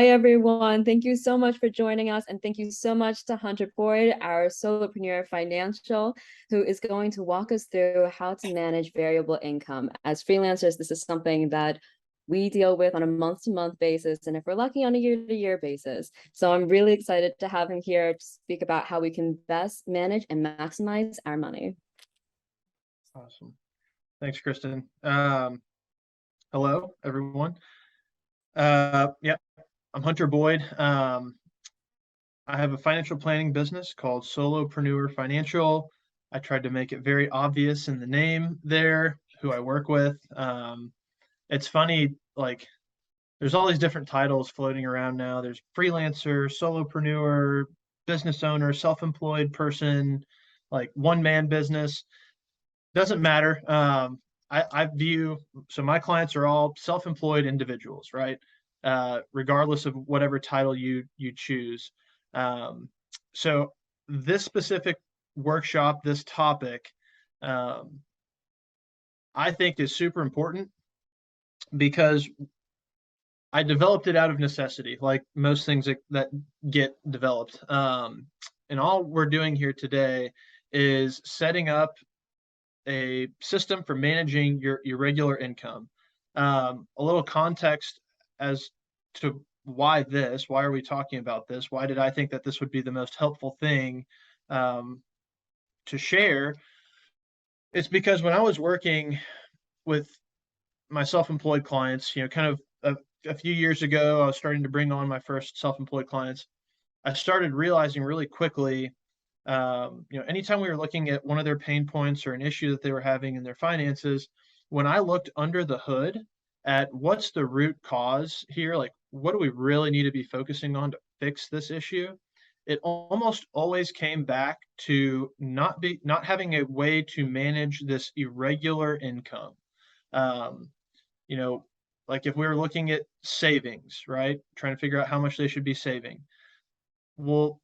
Hi, everyone. Thank you so much for joining us. And thank you so much to Hunter Boyd, our solopreneur financial, who is going to walk us through how to manage variable income. As freelancers, this is something that we deal with on a month-to-month basis, and if we're lucky, on a year-to-year basis. So I'm really excited to have him here to speak about how we can best manage and maximize our money. Awesome. Thanks, Kristen. Hello, everyone. Yeah, I'm Hunter Boyd. I have a financial planning business called Solopreneur Financial. I tried to make it very obvious in the name there, who I work with. It's funny, like, there's all these different titles floating around now. There's freelancer, solopreneur, business owner, self-employed person, like one-man business. Doesn't matter. I view, so my clients are all self-employed individuals, right? Regardless of whatever title you choose. So this specific workshop, this topic, I think is super important because I developed it out of necessity, like most things that get developed. And all we're doing here today is setting up a system for managing your regular income. A little context as to why are we talking about this? Why did I think that this would be the most helpful thing to share? It's because when I was working with my self-employed clients, kind of a few years ago, I was starting to bring on my first self-employed clients. I started realizing really quickly, anytime we were looking at one of their pain points or an issue that they were having in their finances, when I looked under the hood at what's the root cause here, like what do we really need to be focusing on to fix this issue, it almost always came back to not having a way to manage this irregular income. You know, like if we were looking at savings, right? Trying to figure out how much they should be saving. Well,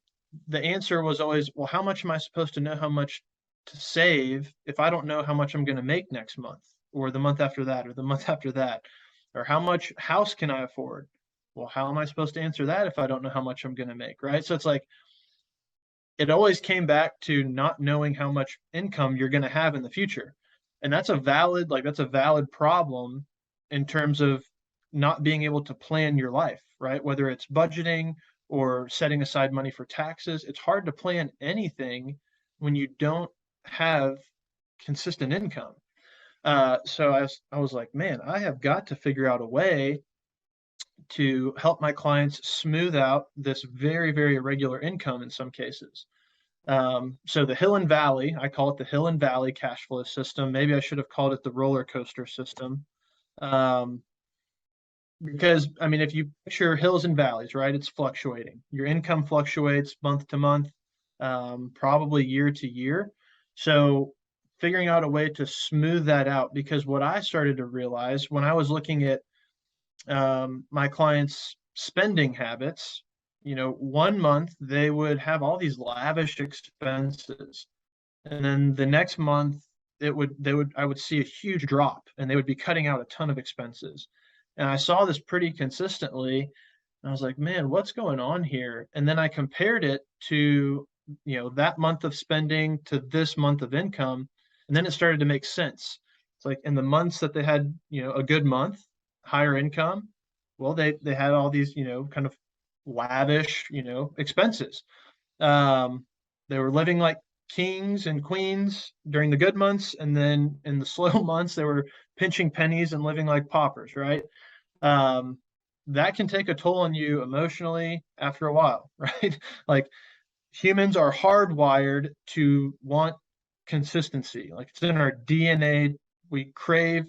the answer was always, well, how much am I supposed to know how much to save if I don't know how much I'm going to make next month or the month after that or the month after that? Or how much house can I afford? Well, how am I supposed to answer that if I don't know how much I'm going to make, right? So it's like, it always came back to not knowing how much income you're going to have in the future. And that's a valid problem in terms of not being able to plan your life, right? Whether it's budgeting or setting aside money for taxes, it's hard to plan anything when you don't have consistent income. So I was like, man, I have got to figure out a way to help my clients smooth out this very, very irregular income in some cases. So the hill and valley, I call it the hill and valley cash flow system. Maybe I should have called it the roller coaster system. Because I mean, if you picture hills and valleys, right, it's fluctuating. Your income fluctuates month to month, probably year to year. So figuring out a way to smooth that out, because what I started to realize when I was looking at my clients' spending habits, one month they would have all these lavish expenses, and then the next month I would see a huge drop, and they would be cutting out a ton of expenses. And I saw this pretty consistently, and I was like, man, what's going on here? And then I compared it to, that month of spending to this month of income, and then it started to make sense. It's like in the months that they had, a good month, higher income, well, they had all these, kind of lavish, expenses. They were living like kings and queens during the good months, and then in the slow months, they were pinching pennies and living like paupers, right? That can take a toll on you emotionally after a while, right? Like humans are hardwired to want consistency. Like it's in our DNA. We crave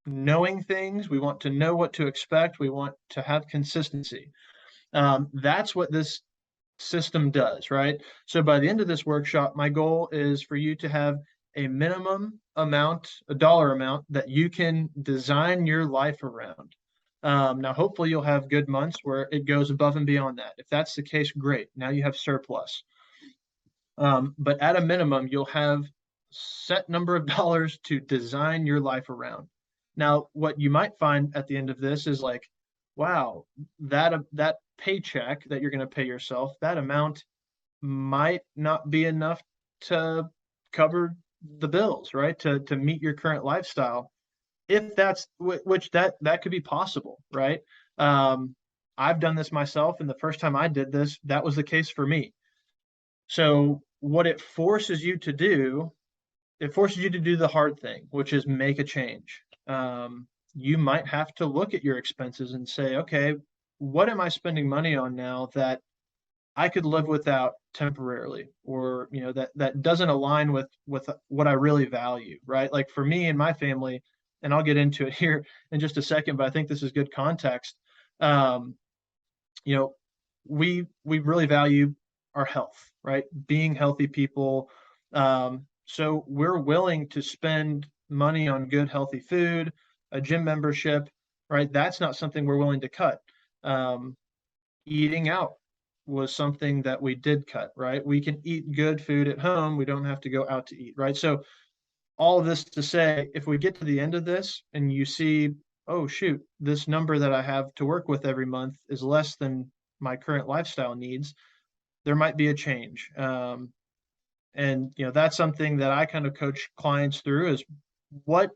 knowing things. We want to know what to expect. We want to have consistency. That's what this system does, right? So by the end of this workshop, my goal is for you to have a minimum amount, a dollar amount that you can design your life around. Now, hopefully you'll have good months where it goes above and beyond that. If that's the case, great. Now you have surplus. But at a minimum, you'll have set number of dollars to design your life around. Now, what you might find at the end of this is like, wow, that paycheck that you're going to pay yourself, that amount might not be enough to cover the bills, right? To meet your current lifestyle. If that's which that could be possible, right? Um, I've done this myself, and the first time I did this, that was the case for me. So what it forces you to do, it forces you to do the hard thing, which is make a change. You might have to look at your expenses and say, okay, what am I spending money on now that I could live without temporarily, or that doesn't align with what I really value, right? Like for me and my family, and I'll get into it here in just a second, but I think this is good context. Um, you know, we really value our health, right? Being healthy people. So we're willing to spend money on good, healthy food, a gym membership, right? That's not something we're willing to cut. Um, Eating out was something that we did cut, right? We can eat good food at home. We don't have to go out to eat, right? So all of this to say, if we get to the end of this and you see, oh shoot, this number that I have to work with every month is less than my current lifestyle needs, there might be a change. And that's something that I kind of coach clients through is what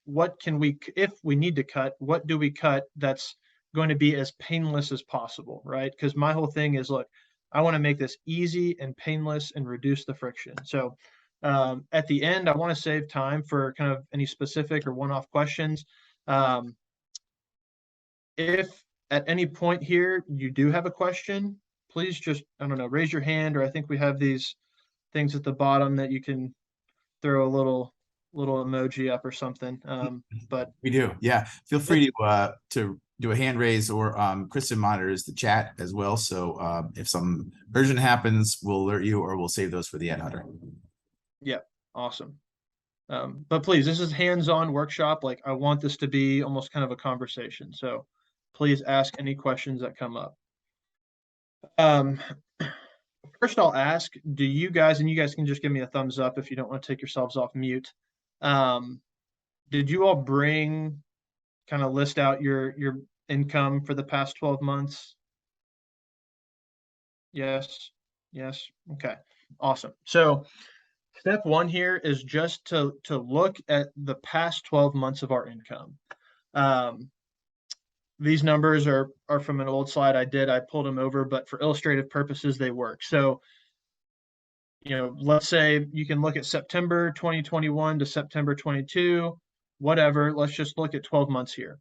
what can we, if we need to cut, what do we cut that's going to be as painless as possible, right? Because my whole thing is, look, I want to make this easy and painless and reduce the friction. So at the end, I want to save time for kind of any specific or one-off questions. Um, if at any point here you do have a question, please just, I don't know, raise your hand, or I think we have these things at the bottom that you can throw a little emoji up or something. But We do. Yeah. Feel free to do a hand raise, or Kristen monitors the chat as well. So if some urgent happens, we'll alert you, or we'll save those for the ad hunter. yeah, awesome. But please, this is hands-on workshop. Like I want this to be almost kind of a conversation. So please ask any questions that come up. First I'll ask, do you guys, and you guys can just give me a thumbs up if you don't want to take yourselves off mute. Did you all bring, kind of list out your income for the past 12 months? Yes. Yes. Okay. Awesome. So step one here is just to look at the past 12 months of our income. These numbers are from an old slide I did. I pulled them over, but for illustrative purposes, they work. So, let's say you can look at September 2021 to September 22, whatever. Let's just look at 12 months here.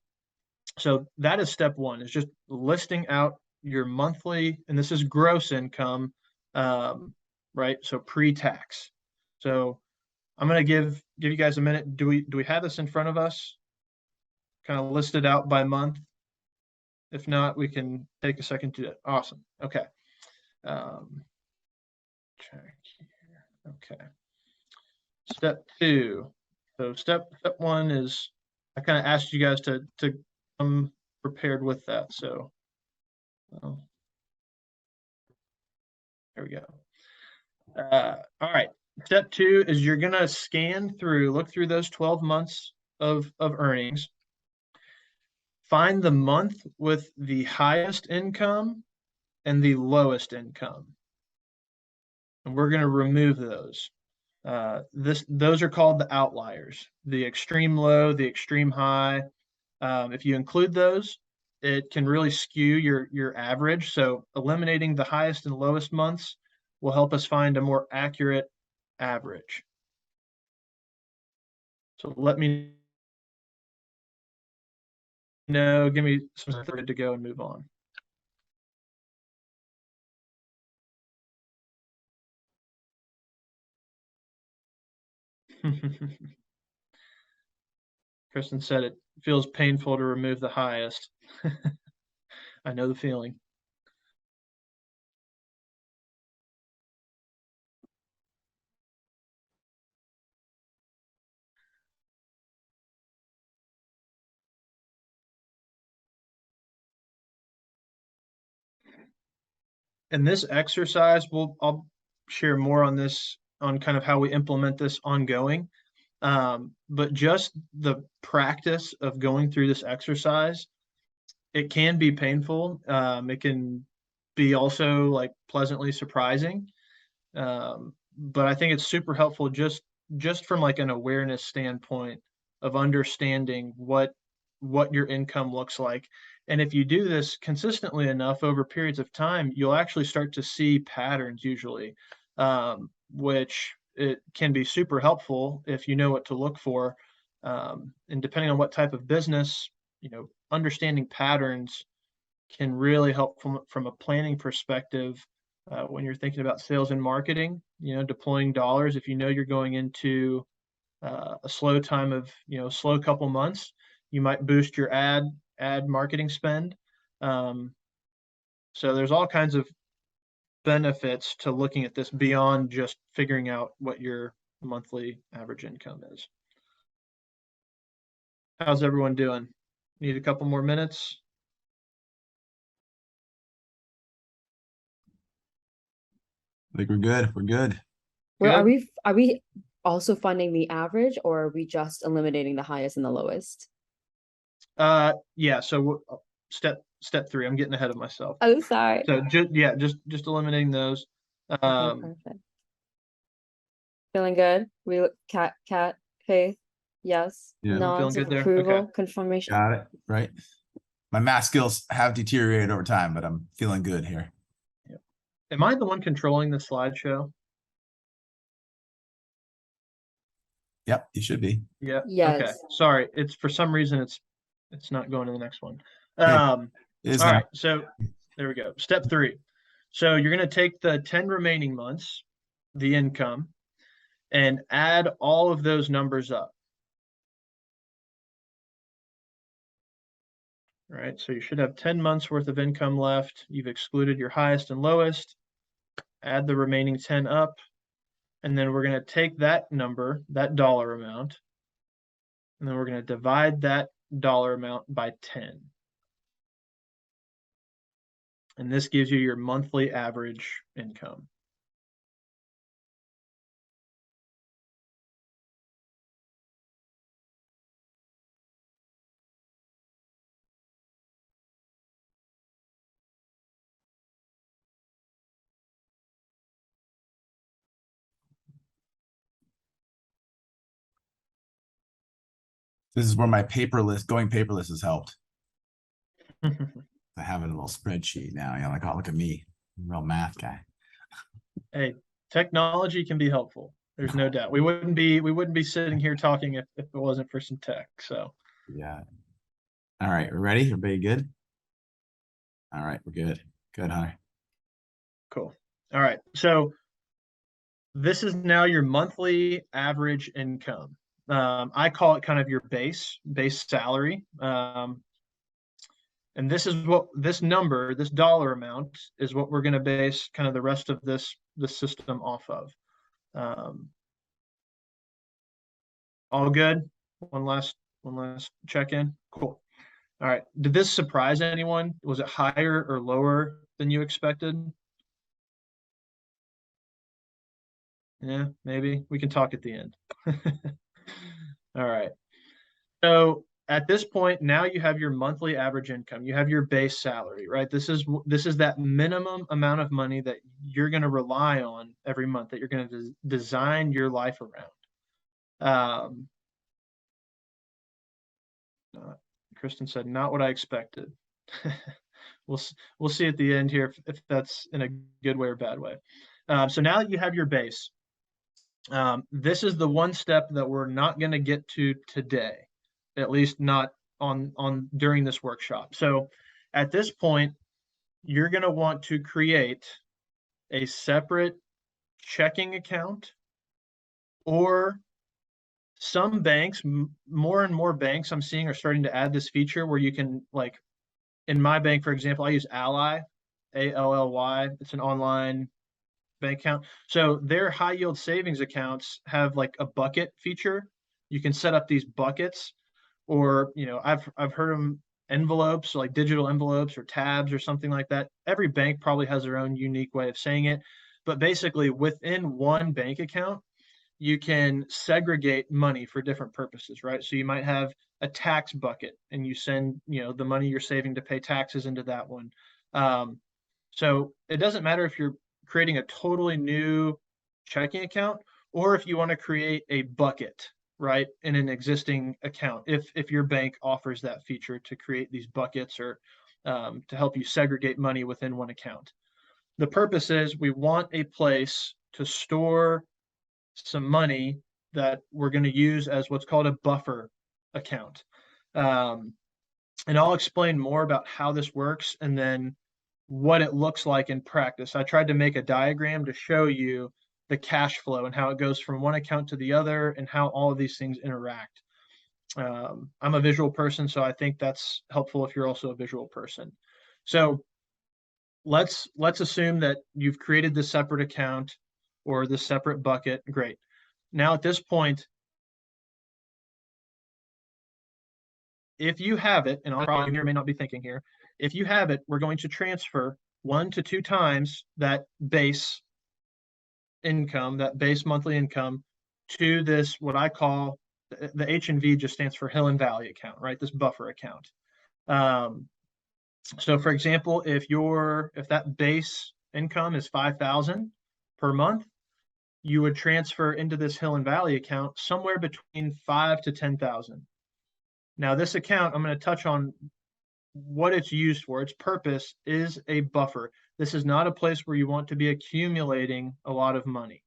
So that is step one, is just listing out your monthly, and this is gross income, right? So pre-tax. So I'm going to give you guys a minute. Do we have this in front of us? Kind of listed out by month. If not, we can take a second to do it. Awesome. Okay. Check here. Okay. Step two. So step one is, I kind of asked you guys to come prepared with that. So there we go. All right. Step two is you're going to look through those 12 months of earnings, find the month with the highest income and the lowest income. And we're going to remove those. Those are called the outliers, the extreme low, the extreme high. If you include those, it can really skew your average. So eliminating the highest and lowest months will help us find a more accurate average. So let me know, give me some time to go and move on. Kristen said it feels painful to remove the highest. I know the feeling. In this exercise, I'll share more on this, on kind of how we implement this ongoing. But just the practice of going through this exercise, it can be painful. It can be also like pleasantly surprising. But I think it's super helpful just from like an awareness standpoint of understanding what your income looks like. And if you do this consistently enough over periods of time, you'll actually start to see patterns usually, which it can be super helpful if you know what to look for. And depending on what type of business, understanding patterns can really help from a planning perspective. When you're thinking about sales and marketing, deploying dollars, if you know you're going into a slow time of, slow couple months, you might boost your ad marketing spend. So there's all kinds of benefits to looking at this beyond just figuring out what your monthly average income is. How's everyone doing? Need a couple more minutes? I think we're good. We're good. Well, Good. are we also finding the average, or are we just eliminating the highest and the lowest? Yeah. So step 3. I'm getting ahead of myself. Oh, sorry. So just eliminating those. Okay, perfect. Feeling good? Cat, Faith, yes, Yeah. nods Feeling of good there? approval, Okay. confirmation. Got it. Right. My math skills have deteriorated over time, but I'm feeling good here. Am I the one controlling the slideshow? Yep, you should be. Yeah. Yes. Okay. Sorry. It's for some reason it's not going to the next one. Okay. All It is now. right. So there we go. Step 3. So you're going to take the 10 remaining months, the income, and add all of those numbers up. All right. So you should have 10 months worth of income left. You've excluded your highest and lowest. Add the remaining 10 up. And then we're going to take that number, that dollar amount, and then we're going to divide that dollar amount by 10. And this gives you your monthly average income. This is where my going paperless has helped. I have a little spreadsheet now. Like, oh, look at me, real math guy. Hey, technology can be helpful. There's no doubt. We wouldn't be sitting here talking if it wasn't for some tech. So Yeah. All right, we're ready. Everybody good? All right, we're good. Good, Hunter. cool. All right. So this is now your monthly average income. I call it kind of your base salary. And this is what this dollar amount is what we're going to base kind of the rest of this system off of. All good. One last check in. Cool. All right. Did this surprise anyone? Was it higher or lower than you expected? Yeah, maybe we can talk at the end. All right. So at this point, now you have your monthly average income. You have your base salary, right? This is that minimum amount of money that you're going to rely on every month, that you're going to design your life around. Kristen said, "Not what I expected." We'll see at the end here if that's in a good way or bad way. So now that you have your base, this is the one step that we're not going to get to today, at least not on during this workshop. So at this point, you're going to want to create a separate checking account, or some banks, more and more banks I'm seeing are starting to add this feature where you can, like, in my bank, for example, I use Ally, ALLY. It's an online bank account. So their high yield savings accounts have like a bucket feature. You can set up these buckets, or I've heard them envelopes, like digital envelopes or tabs or something like that. Every bank probably has their own unique way of saying it, but basically within one bank account, you can segregate money for different purposes, right? So you might have a tax bucket, and you send, the money you're saving to pay taxes into that one. So it doesn't matter if you're creating a totally new checking account or if you want to create a bucket, right, in an existing account, if your bank offers that feature to create these buckets or to help you segregate money within one account. The purpose is we want a place to store some money that we're going to use as what's called a buffer account. And I'll explain more about how this works and then what it looks like in practice. I tried to make a diagram to show you the cash flow and how it goes from one account to the other and how all of these things interact. I'm a visual person, so I think that's helpful if you're also a visual person. So let's assume that you've created this separate account or this separate bucket. Great. Now at this point, if you have it, and I'll probably may or may not be thinking here, if you have it, we're going to transfer 1 to 2 times that base income, that base monthly income, to this, what I call, the H&V just stands for Hill and Valley account, right? This buffer account. So for example, if that base income is 5,000 per month, you would transfer into this Hill and Valley account somewhere between 5 to 10,000. Now this account, I'm going to touch on what it's used for. Its purpose is a buffer. This is not a place where you want to be accumulating a lot of money,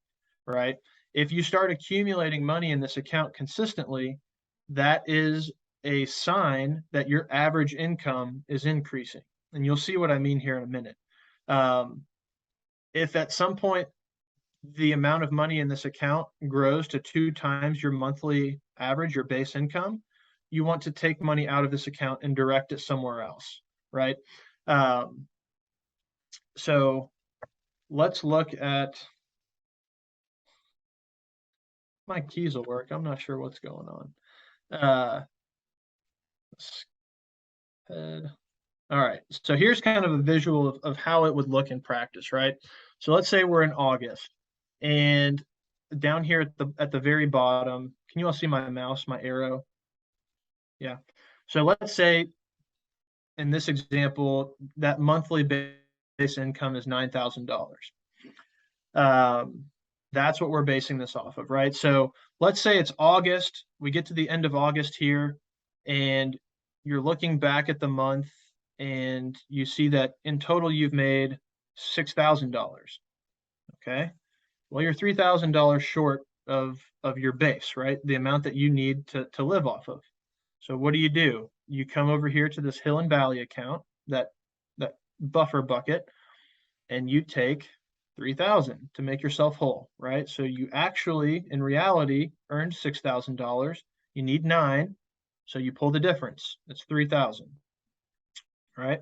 right? If you start accumulating money in this account consistently, that is a sign that your average income is increasing. And you'll see what I mean here in a minute. If at some point the amount of money in this account grows to 2 times your monthly average, your base income, you want to take money out of this account and direct it somewhere else, right? So let's look at, my keys will work. I'm not sure what's going on. All right, so here's kind of a visual of how it would look in practice, right? So let's say we're in August, and down here at the very bottom, can you all see my mouse, my arrow? Yeah. So let's say in this example, that monthly base income is $9,000. That's what we're basing this off of, right? So let's say it's August. We get to the end of August here, and you're looking back at the month, and you see that in total you've made $6,000. Okay. Well, you're $3,000 short of your base, right? The amount that you need to live off of. So what do? You come over here to this Hill and Valley account, that buffer bucket, and you take 3,000 to make yourself whole, right? So you actually, in reality, earned $6,000. You need 9, so you pull the difference. It's 3,000, right?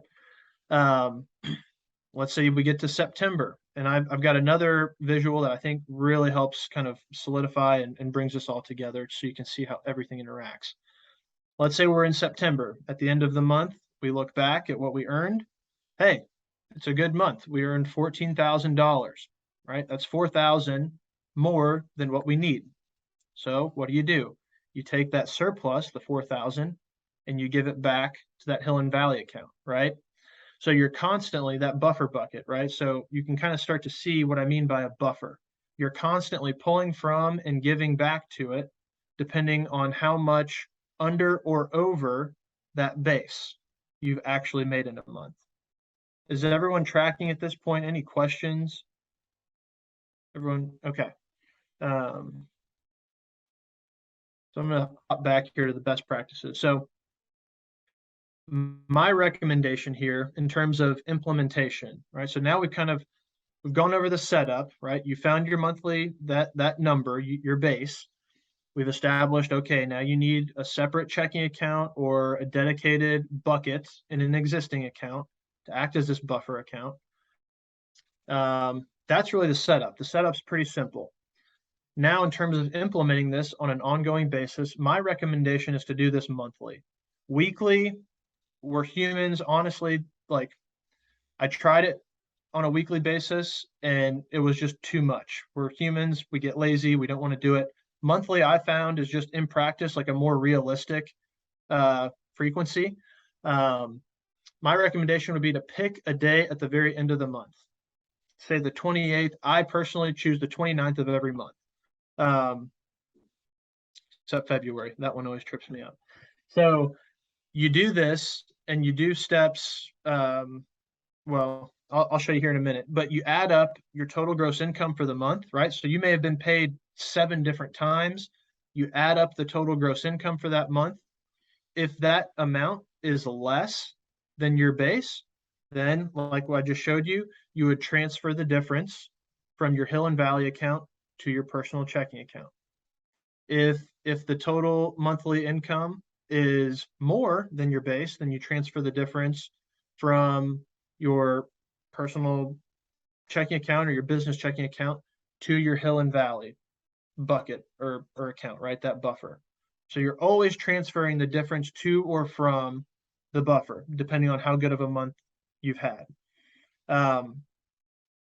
Let's say we get to September, and I've got another visual that I think really helps kind of solidify and brings this all together so you can see how everything interacts. Let's say we're in September. At the end of the month, we look back at what we earned. Hey, it's a good month. We earned $14,000, right? That's 4,000 more than what we need. So what do? You take that surplus, the 4,000, and you give it back to that Hill and Valley account, right? So you're constantly, that buffer bucket, right? So you can kind of start to see what I mean by a buffer. You're constantly pulling from and giving back to it, depending on how much under or over that base you've actually made in a month. Is everyone tracking at this point? Any questions? Everyone? Okay. So I'm going to hop back here to the best practices. So my recommendation here in terms of implementation, right? So now we've gone over the setup, right? You found your monthly, that number, your base. We've established, okay, now you need a separate checking account or a dedicated bucket in an existing account to act as this buffer account. That's really the setup. The setup's pretty simple. Now, in terms of implementing this on an ongoing basis, my recommendation is to do this monthly. Weekly, we're humans, honestly, like I tried it on a weekly basis and it was just too much. We're humans, we get lazy, we don't want to do it. Monthly, I found, is just in practice like a more realistic frequency. My recommendation would be to pick a day at the very end of the month. Say the 28th. I personally choose the 29th of every month. Except February. That one always trips me up. So you do this and you do steps. Well, I'll show you here in a minute, but you add up your total gross income for the month, right? So you may have been paid 7 different times. You add up the total gross income for that month. If that amount is less than your base, then like what I just showed you, you would transfer the difference from your Hill and Valley account to your personal checking account. If the total monthly income is more than your base, then you transfer the difference from your personal checking account or your business checking account to your Hill and Valley bucket or account, right? That buffer. So you're always transferring the difference to or from the buffer, depending on how good of a month you've had. On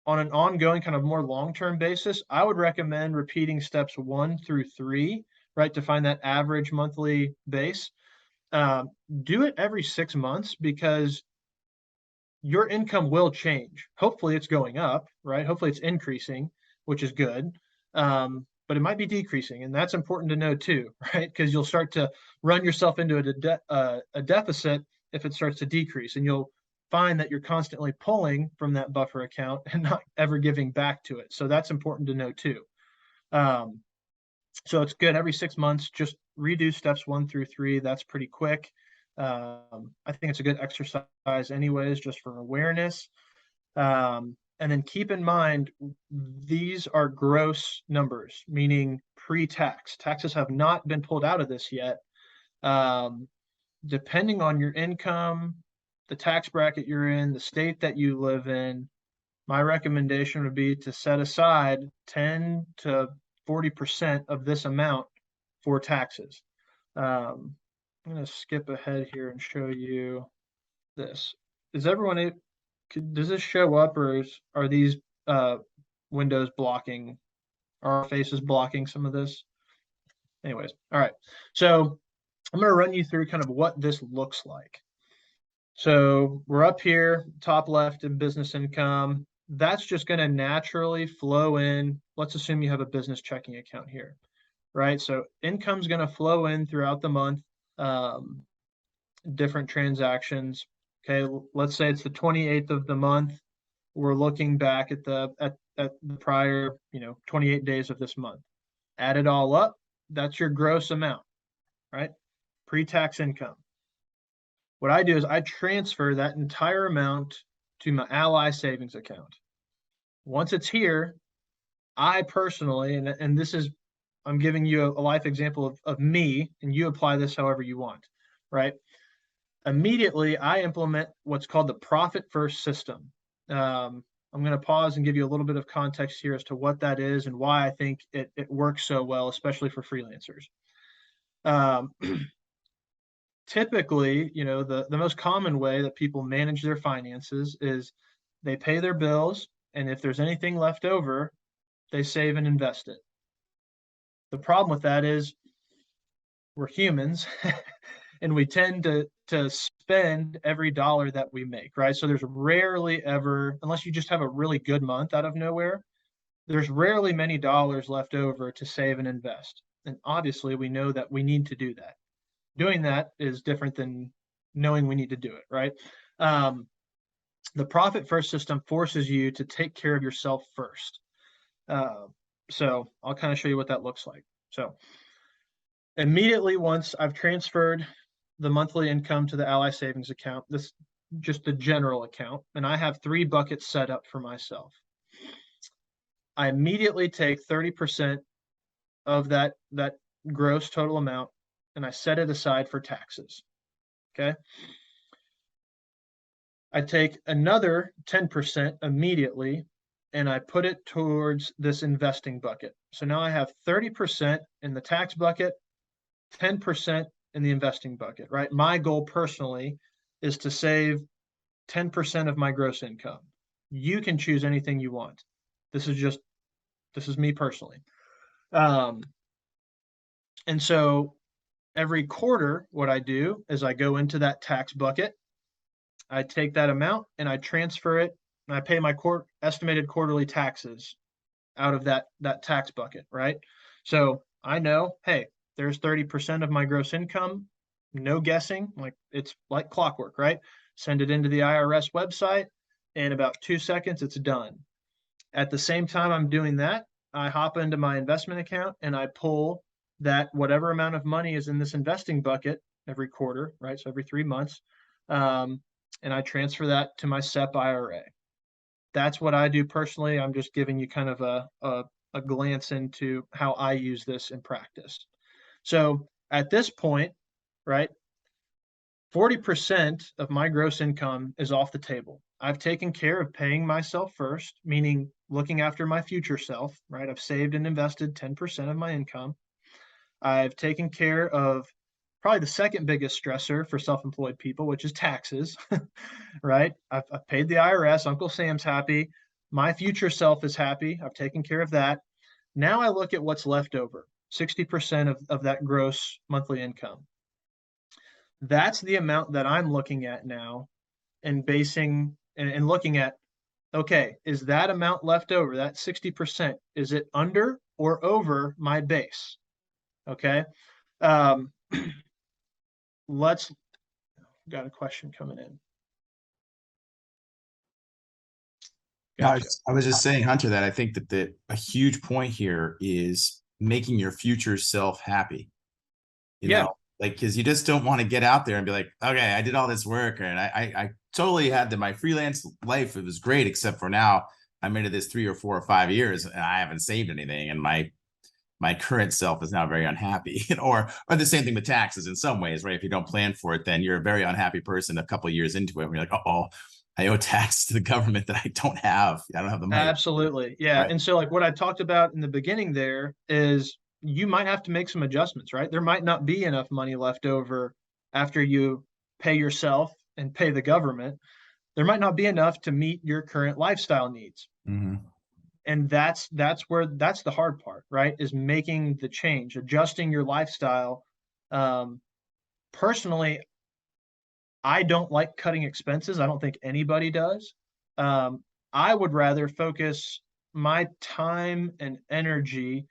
an ongoing kind of more long-term basis, I would recommend repeating steps 1 through 3, right, to find that average monthly base. Do it every 6 months because your income will change. Hopefully it's going up, right? Hopefully it's increasing, which is good. But it might be decreasing, and that's important to know too, right? Because you'll start to run yourself into a deficit if it starts to decrease, and you'll find that you're constantly pulling from that buffer account and not ever giving back to it. So that's important to know too. So it's good every 6 months, just redo steps 1 through 3. That's pretty quick. I think it's a good exercise anyways, just for awareness. And then keep in mind, these are gross numbers, meaning pre-tax. Taxes have not been pulled out of this yet. Depending on your income, the tax bracket you're in, the state that you live in, my recommendation would be to set aside 10 to 40% of this amount for taxes. I'm going to skip ahead here and show you this. Is everyone, does this show up, or are these windows blocking, are our faces blocking some of this? Anyways, all right. So I'm going to run you through kind of what this looks like. So we're up here, top left in business income. That's just going to naturally flow in. Let's assume you have a business checking account here, right? So income's going to flow in throughout the month, different transactions. Okay, let's say it's the 28th of the month. We're looking back at the prior, 28 days of this month. Add it all up, that's your gross amount, right? Pre-tax income. What I do is I transfer that entire amount to my Ally savings account. Once it's here, I personally, and this is, I'm giving you a life example of me, and you apply this however you want, right? Immediately, I implement what's called the profit first system. I'm going to pause and give you a little bit of context here as to what that is and why I think it works so well, especially for freelancers. Typically, the most common way that people manage their finances is they pay their bills, and if there's anything left over, they save and invest it. The problem with that is we're humans and we tend to spend every dollar that we make, right? So there's rarely ever, unless you just have a really good month out of nowhere, there's rarely many dollars left over to save and invest. And obviously we know that we need to do that. Doing that is different than knowing we need to do it, right? The profit first system forces you to take care of yourself first. So I'll kind of show you what that looks like. So immediately once I've transferred the monthly income to the Ally savings account, this just the general account, and I have 3 buckets set up for myself. I immediately take 30% of that gross total amount and I set it aside for taxes. Okay. I take another 10% immediately and I put it towards this investing bucket. So now I have 30% in the tax bucket, 10% in the investing bucket, right? My goal personally is to save 10% of my gross income. You can choose anything you want. This is me personally. And so every quarter, what I do is I go into that tax bucket. I take that amount and I transfer it, and I pay my estimated quarterly taxes out of that tax bucket, right? So I know, hey, there's 30% of my gross income, no guessing, like it's like clockwork, right? Send it into the IRS website, in about 2 seconds, it's done. At the same time I'm doing that, I hop into my investment account and I pull that whatever amount of money is in this investing bucket every quarter, right? So every 3 months, and I transfer that to my SEP IRA. That's what I do personally. I'm just giving you kind of a glance into how I use this in practice. So at this point, right, 40% of my gross income is off the table. I've taken care of paying myself first, meaning looking after my future self, right? I've saved and invested 10% of my income. I've taken care of probably the second biggest stressor for self-employed people, which is taxes, right? I've paid the IRS. Uncle Sam's happy. My future self is happy. I've taken care of that. Now I look at what's left over, 60% of that gross monthly income. That's the amount that I'm looking at now and basing and looking at, okay, is that amount left over, that 60%, is it under or over my base? Okay. Let's, got a question coming in. Gotcha. I was just saying, Hunter, that I think that a huge point here is making your future self happy. You Yeah. know, like, because you just don't want to get out there and be like, okay, I did all this work and I totally had my freelance life. It was great, except for now I'm into this 3 or 4 or 5 years and I haven't saved anything, and my current self is now very unhappy. or the same thing with taxes in some ways, right? If you don't plan for it, then you're a very unhappy person a couple of years into it, when you're like, oh, I owe tax to the government that I don't have. I don't have the money. Absolutely. Yeah. Right. And so like what I talked about in the beginning there is you might have to make some adjustments, right? There might not be enough money left over after you pay yourself and pay the government. There might not be enough to meet your current lifestyle needs. Mm-hmm. And that's the hard part, right? Is making the change, adjusting your lifestyle. Personally, I don't like cutting expenses. I don't think anybody does. I would rather focus my time and energy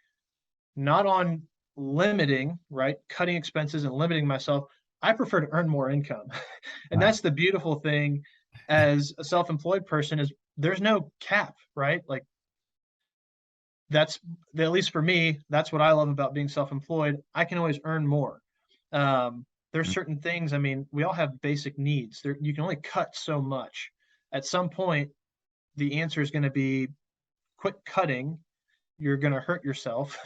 not on limiting, right, cutting expenses and limiting myself. I prefer to earn more income. And that's the beautiful thing as a self-employed person, is there's no cap, right? Like, that's, at least for me, that's what I love about being self-employed. I can always earn more. There's certain things, I mean, we all have basic needs. You can only cut so much. At some point, the answer is going to be quit cutting. You're going to hurt yourself.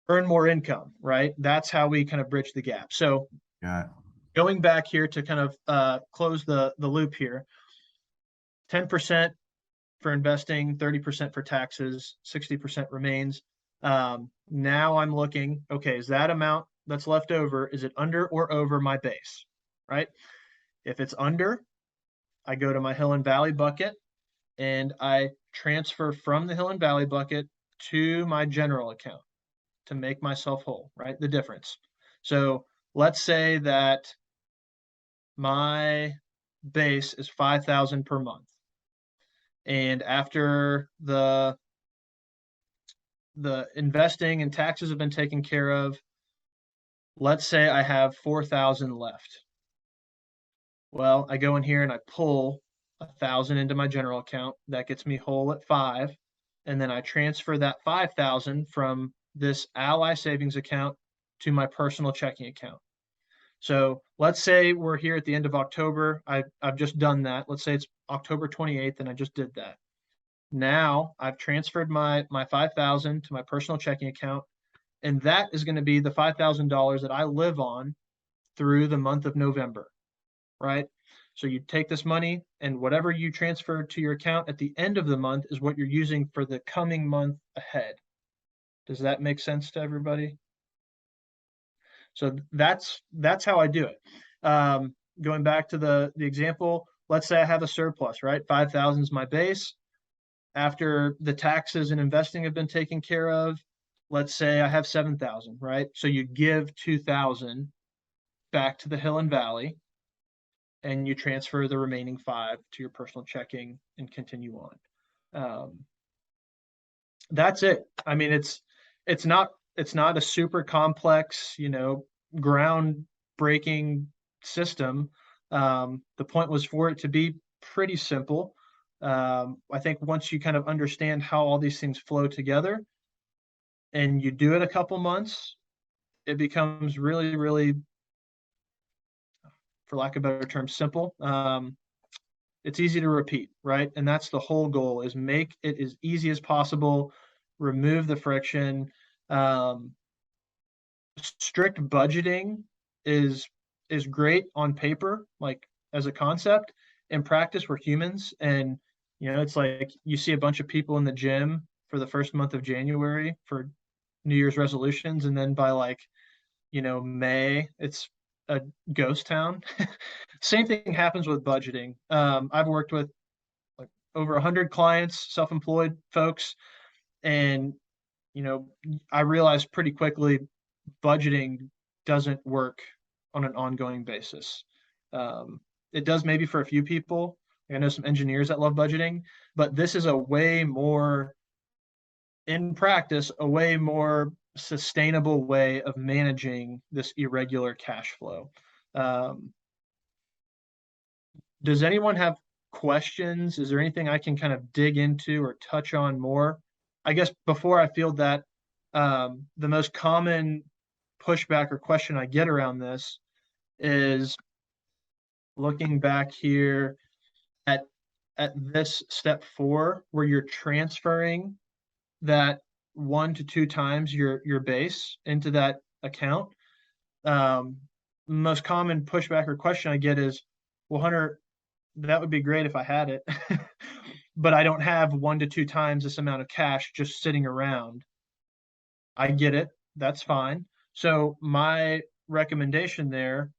Earn more income, right? That's how we kind of bridge the gap. So going back here to kind of close the loop here, 10% for investing, 30% for taxes, 60% remains. Now I'm looking, okay, is that amount that's left over, is it under or over my base, right? If it's under, I go to my Hill and Valley bucket and I transfer from the Hill and Valley bucket to my general account to make myself whole, right? The difference. So let's say that my base is 5,000 per month. And after the investing and taxes have been taken care of, let's say I have 4,000 left. Well, I go in here and I pull 1,000 into my general account. That gets me whole at 5. And then I transfer that 5,000 from this Ally savings account to my personal checking account. So let's say we're here at the end of October. I've just done that. Let's say it's October 28th and I just did that. Now I've transferred my 5,000 to my personal checking account, and that is going to be the $5,000 that I live on through the month of November, right? So you take this money, and whatever you transfer to your account at the end of the month is what you're using for the coming month ahead. Does that make sense to everybody? So that's how I do it. Going back to the example, let's say I have a surplus, right? 5,000 is my base. After the taxes and investing have been taken care of, let's say I have 7,000, right? So you give 2,000 back to the Hill and Valley, and you transfer the remaining 5 to your personal checking and continue on. That's it. I mean, it's not a super complex, groundbreaking system. The point was for it to be pretty simple. I think once you kind of understand how all these things flow together and you do it a couple months, it becomes really, really, for lack of a better term, simple. It's easy to repeat, right? And that's the whole goal, is make it as easy as possible, remove the friction. Strict budgeting is great on paper, like as a concept. In practice, we're humans, and it's like you see a bunch of people in the gym for the first month of January for New Year's resolutions, and then by May, it's a ghost town. Same thing happens with budgeting. I've worked with like over 100 clients, self-employed folks, and I realized pretty quickly budgeting doesn't work on an ongoing basis. It does maybe for a few people. I know some engineers that love budgeting, but this is a way more, in practice, a way more sustainable way of managing this irregular cash flow. Does anyone have questions? Is there anything I can kind of dig into or touch on more? I guess before I field that, the most common pushback or question I get around this is looking back here at this step 4, where you're transferring that 1 to 2 times your base into that account. Most common pushback or question I get is, well, Hunter, that would be great if I had it, but I don't have 1 to 2 times this amount of cash just sitting around. I get it. That's fine. So my recommendation there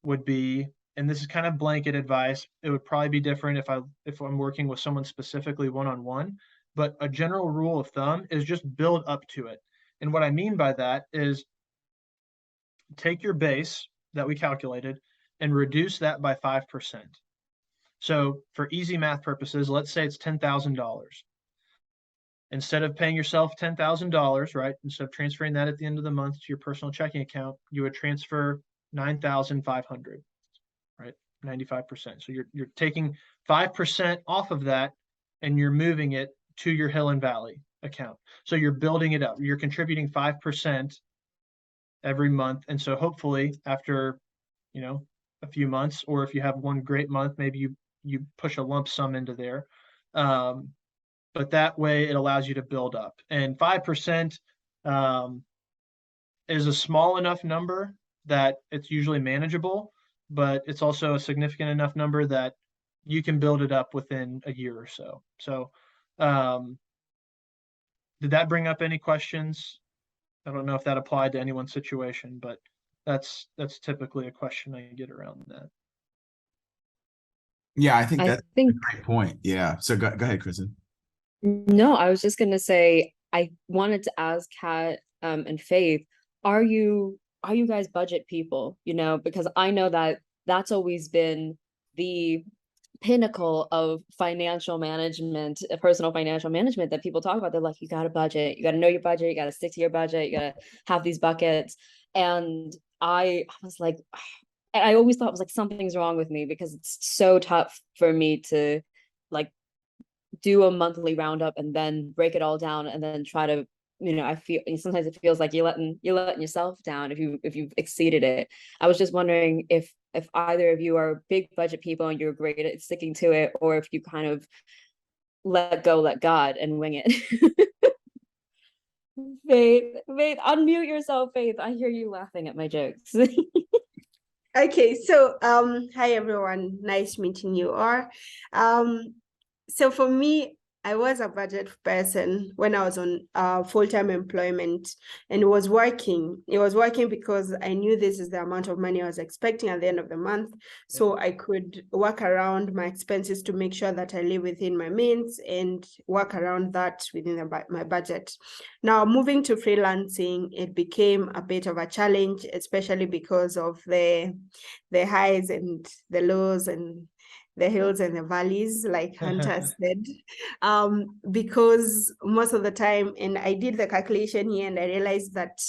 would be, and this is kind of blanket advice, it would probably be different if I'm working with someone specifically one-on-one, but a general rule of thumb is just build up to it. And what I mean by that is take your base that we calculated and reduce that by 5%. So for easy math purposes, let's say it's $10,000. Instead of paying yourself $10,000, right? Instead of transferring that at the end of the month to your personal checking account, you would transfer 9,500, right? 95%. So you're taking 5% off of that and you're moving it to your Hill and Valley account. So you're building it up. You're contributing 5% every month. And so hopefully after, a few months, or if you have one great month, maybe you push a lump sum into there. But that way it allows you to build up. And 5% is a small enough number that it's usually manageable, but it's also a significant enough number that you can build it up within a year or so. So did that bring up any questions? I don't know if that applied to anyone's situation, but that's typically a question I get around that. Yeah, I think I that's a think great point. Yeah. So go ahead, Kristen. no, I was just gonna say, I wanted to ask Kat and Faith, are you guys budget people? Because I know that that's always been the pinnacle of financial management, personal financial management that people talk about. They're like, you got to budget, you got to know your budget, you got to stick to your budget, you got to have these buckets. And I was like, I always thought it was like something's wrong with me, because it's so tough for me to like do a monthly roundup and then break it all down and then try to, I feel sometimes it feels like you're letting yourself down if you've exceeded it. I was just wondering if either of you are big budget people and you're great at sticking to it, or if you kind of let God and wing it. Faith, unmute yourself, Faith. I hear you laughing at my jokes. Okay, so hi everyone, nice meeting you all. So for me, I was a budget person when I was on full-time employment and was working. It was working because I knew this is the amount of money I was expecting at the end of the month. So I could work around my expenses to make sure that I live within my means and work around that within my budget. Now, moving to freelancing, it became a bit of a challenge, especially because of the highs and the lows and the hills and the valleys, like Hunter said, because most of the time, and I did the calculation here and I realized that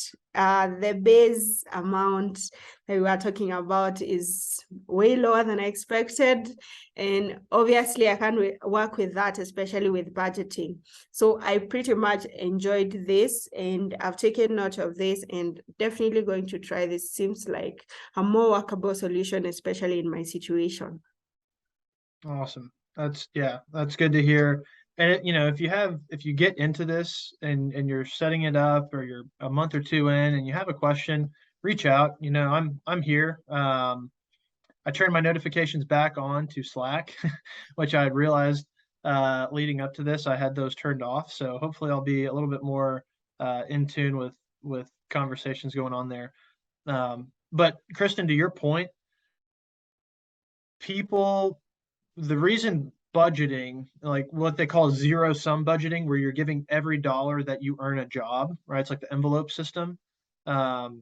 the base amount that we were talking about is way lower than I expected. And obviously I can't work with that, especially with budgeting. So I pretty much enjoyed this and I've taken note of this and definitely going to try this. Seems like a more workable solution, especially in my situation. Awesome. That's good to hear. And if you get into this and you're setting it up, or you're a month or two in and you have a question, reach out. I'm here. I turned my notifications back on to Slack, which I had realized leading up to this, I had those turned off. So hopefully I'll be a little bit more in tune with conversations going on there. But Kristen, to your point, the reason budgeting, like what they call zero-sum budgeting, where you're giving every dollar that you earn a job, right? It's like the envelope system. The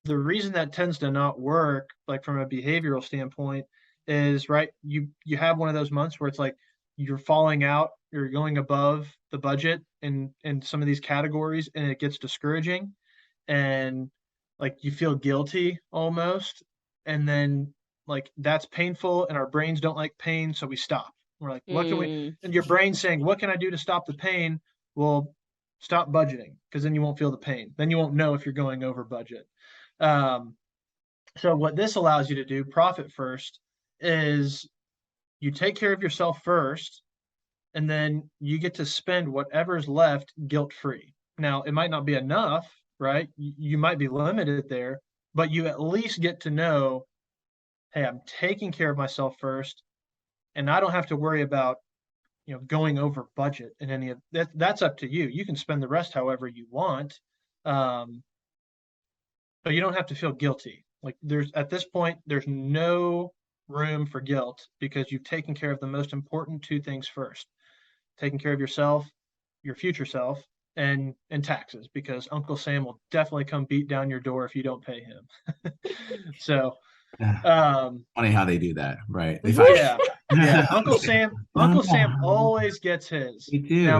reason that tends to not work, like from a behavioral standpoint, is right. You have one of those months where it's like you're falling out, you're going above the budget in some of these categories, and it gets discouraging, and like you feel guilty almost, and then like that's painful, and our brains don't like pain, so we stop. We're like, what can we? And your brain's saying, what can I do to stop the pain? Well, stop budgeting, because then you won't feel the pain. Then you won't know if you're going over budget. So what this allows you to do, profit first, is you take care of yourself first, and then you get to spend whatever's left guilt-free. Now, it might not be enough, right? You might be limited there, but you at least get to know, hey, I'm taking care of myself first, and I don't have to worry about, going over budget in any of that. That's up to you. You can spend the rest however you want. But you don't have to feel guilty. Like at this point, there's no room for guilt, because you've taken care of the most important two things first: taking care of yourself, your future self, and taxes, because Uncle Sam will definitely come beat down your door if you don't pay him. So, funny how they do that, right? They find yeah. Uncle Sam always gets his. They do. Now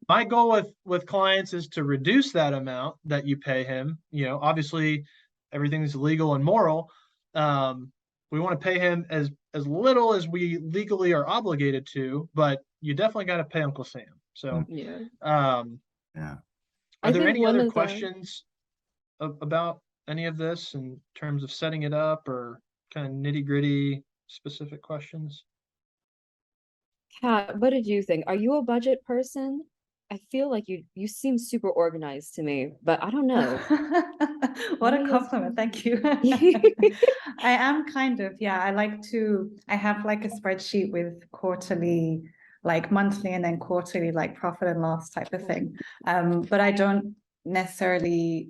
my goal with clients is to reduce that amount that you pay him. Obviously everything's legal and moral. We want to pay him as little as we legally are obligated to, but you definitely got to pay Uncle Sam. So are there any other questions about any of this in terms of setting it up, or kind of nitty-gritty specific questions? Kat, what did you think? Are you a budget person? I feel like you seem super organized to me, but I don't know. What a compliment. Thank you. I am kind of, I have like a spreadsheet with quarterly, like monthly and then quarterly, like profit and loss type of thing. But I don't necessarily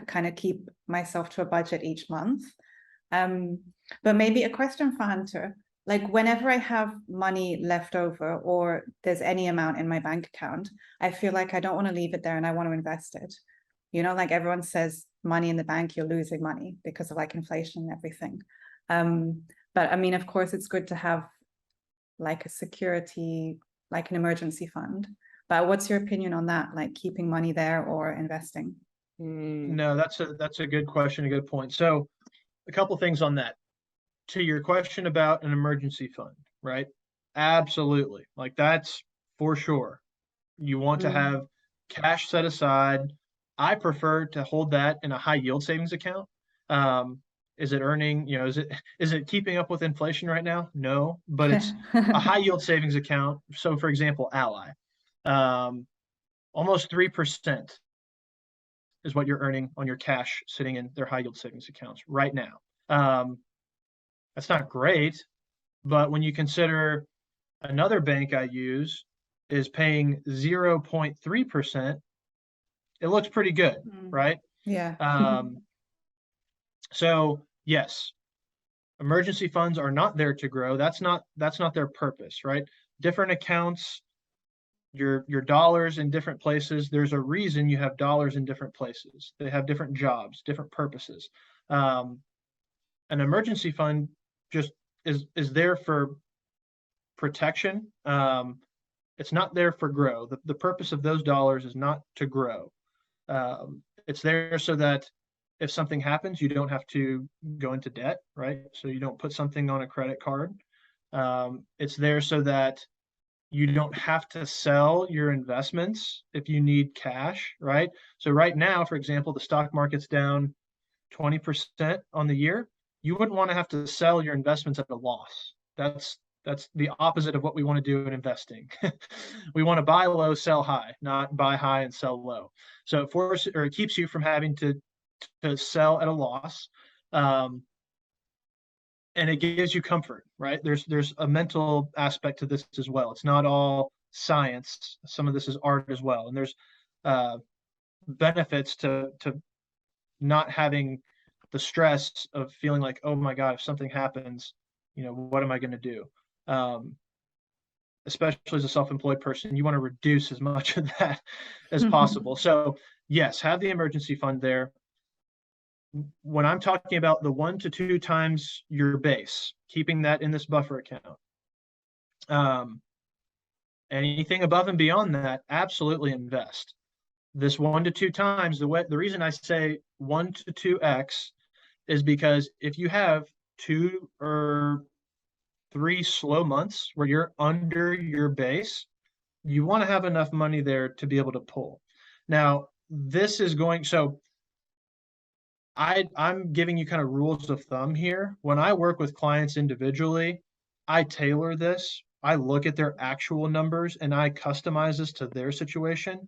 kind of keep myself to a budget each month. But maybe a question for Hunter. Like whenever I have money left over, or there's any amount in my bank account, I feel like I don't want to leave it there and I want to invest it. Like everyone says, money in the bank, you're losing money because of like inflation and everything. But I mean, of course, it's good to have like a security, like an emergency fund. But what's your opinion on that? Like keeping money there or investing? No, that's a good question, a good point. So a couple things on that. To your question about an emergency fund, right? Absolutely. Like that's for sure. You want to have cash set aside. I prefer to hold that in a high yield savings account. Is it earning, is it keeping up with inflation right now? No, but it's a high yield savings account. So for example, Ally, almost 3% is what you're earning on your cash sitting in their high yield savings accounts right now. That's not great, but when you consider Another bank I use is paying 0.3%. It looks pretty good, right? Yeah. So yes, emergency funds are not there to grow. That's not their purpose, right? Different accounts, your dollars in different places. There's a reason you have dollars in different places. They have different jobs, different purposes. An emergency fund just is there for protection. It's not there for grow. The purpose of those dollars is not to grow. It's there so that if something happens, you don't have to go into debt, right? So you don't put something on a credit card. It's there so that you don't have to sell your investments if you need cash, right? So right now, for example, the stock market's down 20% on the year. You wouldn't want to have to sell your investments at a loss. That's the opposite of what we want to do in investing. We want to buy low, sell high, not buy high and sell low. So it keeps you from having to sell at a loss. And it gives you comfort, right? There's a mental aspect to this as well. It's not all science. Some of this is art as well. And there's benefits to not having the stress of feeling like, oh my God, if something happens, what am I going to do? Especially as a self-employed person, you want to reduce as much of that as possible. So yes, have the emergency fund there. When I'm talking about the 1 to 2 times your base, keeping that in this buffer account, anything above and beyond that, absolutely invest. This 1 to 2 times, the reason I say 1 to 2x is because if you have 2 or 3 slow months where you're under your base, you want to have enough money there to be able to pull. Now, this is going, so I'm giving you kind of rules of thumb here. When I work with clients individually, I tailor this. I look at their actual numbers and I customize this to their situation,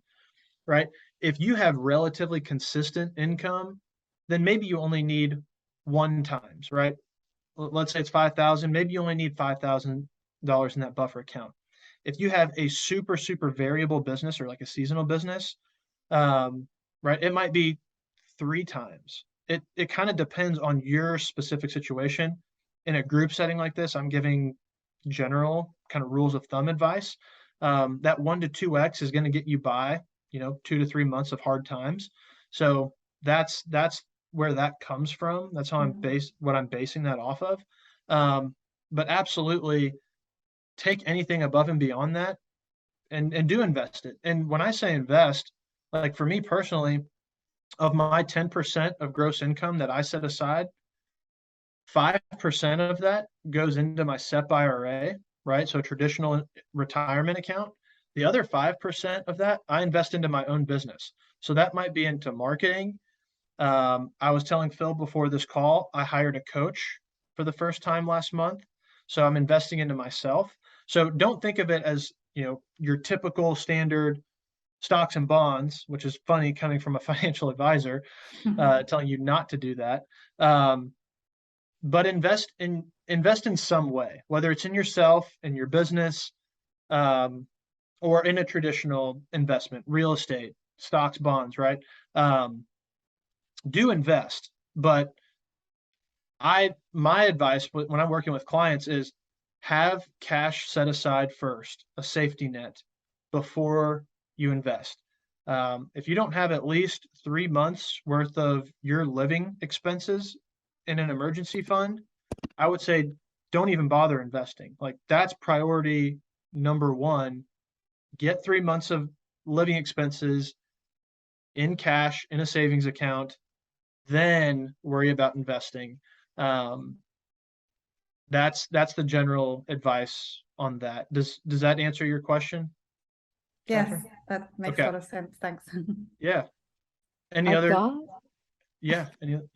right? If you have relatively consistent income, then maybe you only need 1 times, right? Let's say it's 5,000, maybe you only need $5,000 in that buffer account. If you have a super, super variable business or like a seasonal business, right, it might be 3 times. It kind of depends on your specific situation. In a group setting like this, I'm giving general kind of rules of thumb advice. That 1 to 2x is going to get you by, 2 to 3 months of hard times. So that's where that comes from. That's how what I'm basing that off of. But absolutely take anything above and beyond that and do invest it. And when I say invest, like for me personally, of my 10% of gross income that I set aside, 5% of that goes into my SEP IRA, right? So traditional retirement account. The other 5% of that I invest into my own business. So that might be into marketing. I was telling Phil before this call, I hired a coach for the first time last month. So I'm investing into myself. So don't think of it as, your typical standard stocks and bonds, which is funny coming from a financial advisor, telling you not to do that. But invest in some way, whether it's in yourself, in your business, or in a traditional investment, real estate, stocks, bonds, right? Do invest, but my advice when I'm working with clients is have cash set aside first, a safety net, before you invest. If you don't have at least 3 months worth of your living expenses in an emergency fund, I would say don't even bother investing. Like that's priority number 1. Get 3 months of living expenses in cash in a savings account, then worry about investing. That's the general advice on that. Does that answer your question? Yes, Catherine? that makes Okay. a lot of sense. Thanks. Yeah. Any I other? got Yeah.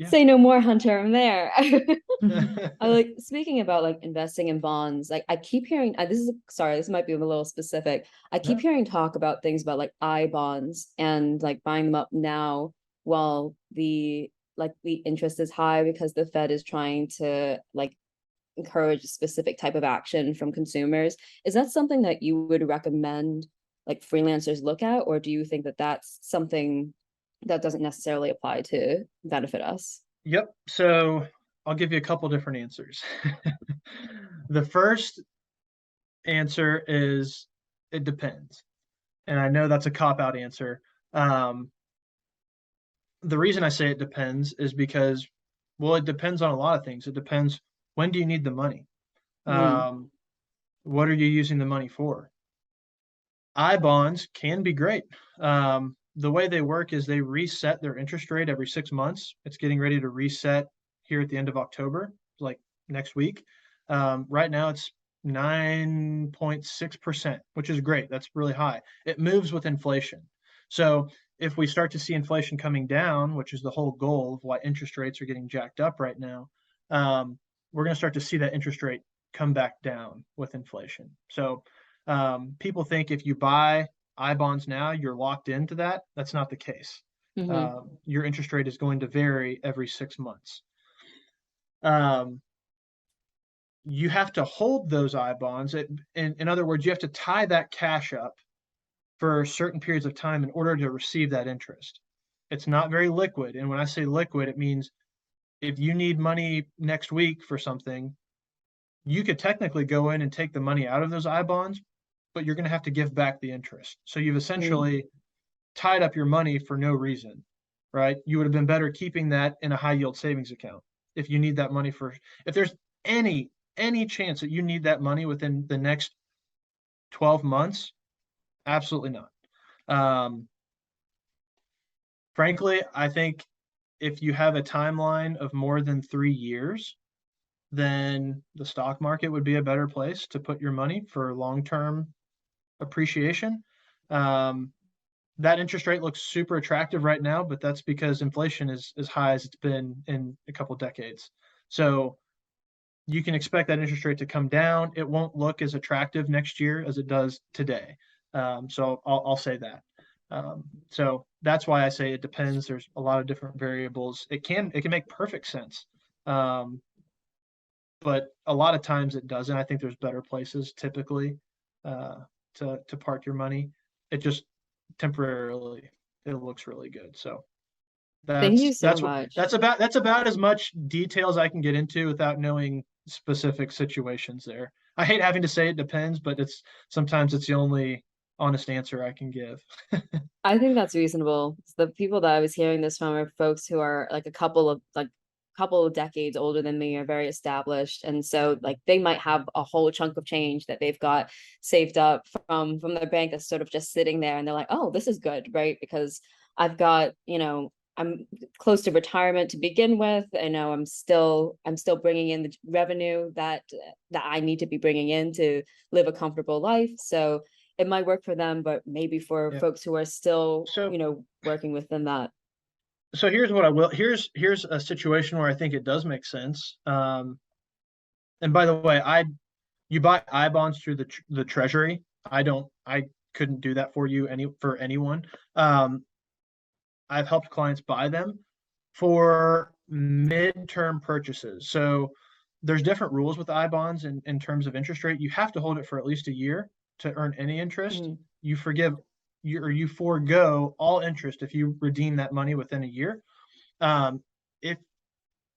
say no more, Hunter. I'm there. I like speaking about like investing in bonds. Like I keep hearing this might be a little specific. I keep hearing talk about things about like I bonds and like buying them up now while the interest is high because the Fed is trying to like encourage a specific type of action from consumers. Is that something that you would recommend like freelancers look at, or do you think that that's something that doesn't necessarily apply to benefit us? Yep. So I'll give you a couple different answers. The first answer is it depends. And I know that's a cop-out answer. The reason I say it depends is because, well, it depends on a lot of things. It depends, when do you need the money? What are you using the money for? I-bonds can be great. The way they work is they reset their interest rate every 6 months. It's getting ready to reset here at the end of October, like next week. Right now it's 9.6%, which is great. That's really high. It moves with inflation. So if we start to see inflation coming down, which is the whole goal of why interest rates are getting jacked up right now, we're going to start to see that interest rate come back down with inflation. So people think if you buy I-bonds now, you're locked into that. That's not the case. Your interest rate is going to vary every 6 months. You have to hold those I-bonds. In other words, you have to tie that cash up for certain periods of time in order to receive that interest. It's not very liquid. And when I say liquid, it means if you need money next week for something, you could technically go in and take the money out of those I-bonds, but you're going to have to give back the interest. So you've essentially tied up your money for no reason, right? You would have been better keeping that in a high yield savings account. If you need that money if there's any chance that you need that money within the next 12 months, absolutely not. Frankly, I think if you have a timeline of more than 3 years, then the stock market would be a better place to put your money for long-term appreciation. That interest rate looks super attractive right now, but that's because inflation is as high as it's been in a couple decades. So you can expect that interest rate to come down. It won't look as attractive next year as it does today. So I'll say that. So that's why I say it depends. There's a lot of different variables. It can make perfect sense. But a lot of times it doesn't. I think there's better places typically to park your money. It just temporarily it looks really good. So Thank you so much. That's about as much detail as I can get into without knowing specific situations there. I hate having to say it depends, but sometimes it's the only honest answer I can give. I think that's reasonable. The people that I was hearing this from are folks who are like a couple of decades older than me, are very established, and so like they might have a whole chunk of change that they've got saved up from their bank that's sort of just sitting there, and they're like, oh, this is good, right? Because I've got, I'm close to retirement to begin with. I know I'm still bringing in the revenue that I need to be bringing in to live a comfortable life. So it might work for them, but maybe for folks who are still, working within that. So here's here's a situation where I think it does make sense. And by the way, you buy I-bonds through the Treasury. I couldn't do that for anyone. I've helped clients buy them for midterm purchases. So there's different rules with I-bonds in terms of interest rate. You have to hold it for at least a year to earn any interest. You forego all interest if you redeem that money within a year. And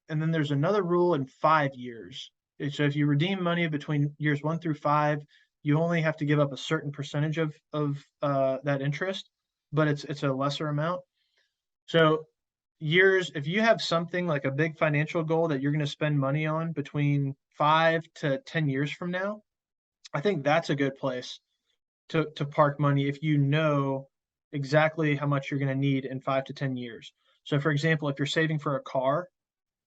then there's another rule in 5 years. So if you redeem money between years 1 through 5, you only have to give up a certain percentage of that interest, but it's a lesser amount. So if you have something like a big financial goal that you're going to spend money on between 5 to 10 years from now, I think that's a good place to park money if you know exactly how much you're going to need in 5 to 10 years. So for example, if you're saving for a car,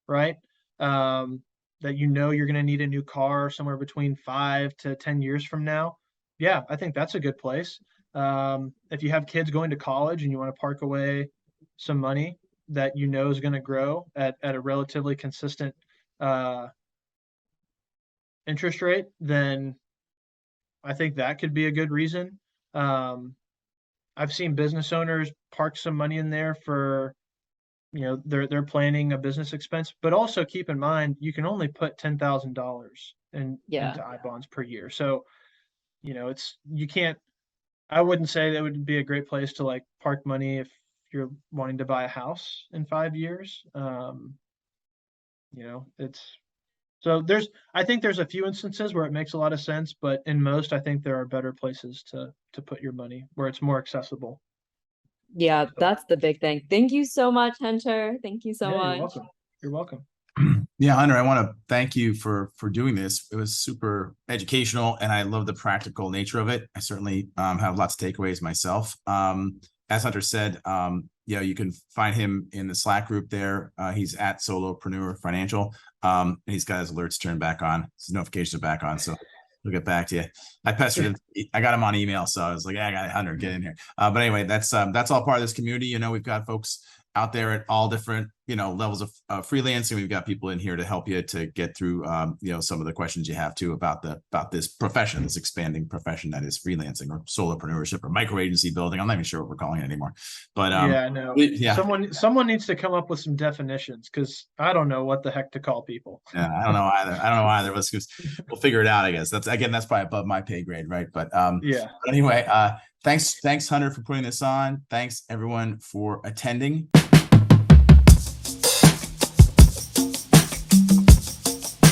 right, that you're going to need a new car somewhere between 5 to 10 years from now, yeah, I think that's a good place. If you have kids going to college and you want to park away some money that is going to grow at a relatively consistent interest rate, then I think that could be a good reason. I've seen business owners park some money in there for you know, they're planning a business expense, but also keep in mind, you can only put $10,000 into I-bonds per year. So, you know, you can't, I wouldn't say that would be a great place to like park money if you're wanting to buy a house in 5 years. You know, so I think there's a few instances where it makes a lot of sense, but in most, I think there are better places to put your money where it's more accessible. Yeah, So, that's the big thing. Thank you so much, Hunter. Thank you so yeah, much. you're welcome. You're welcome. Yeah, Hunter, I want to thank you for doing this. It was super educational, and I love the practical nature of it. I certainly have lots of takeaways myself. As Hunter said, you know, you can find him in the Slack group there. He's at Solopreneur Financial, and he's got his alerts turned back on. His notifications are back on, so we'll get back to you. I pestered him. I got him on email, so I was like, yeah, I got it, Hunter, get in here. But anyway, that's all part of this community. You know, we've got folks out there at all different, you know, levels of freelancing. We've got people in here to help you to get through, you know, some of the questions you have too about this profession, this expanding profession that is freelancing or solopreneurship or micro agency building. I'm not even sure what we're calling it anymore, but yeah, no, yeah, someone needs to come up with some definitions, because I don't know what the heck to call people. yeah, I don't know either. We'll figure it out. I guess that's probably above my pay grade, right? But Yeah. But anyway, thanks Hunter for putting this on. Thanks everyone for attending.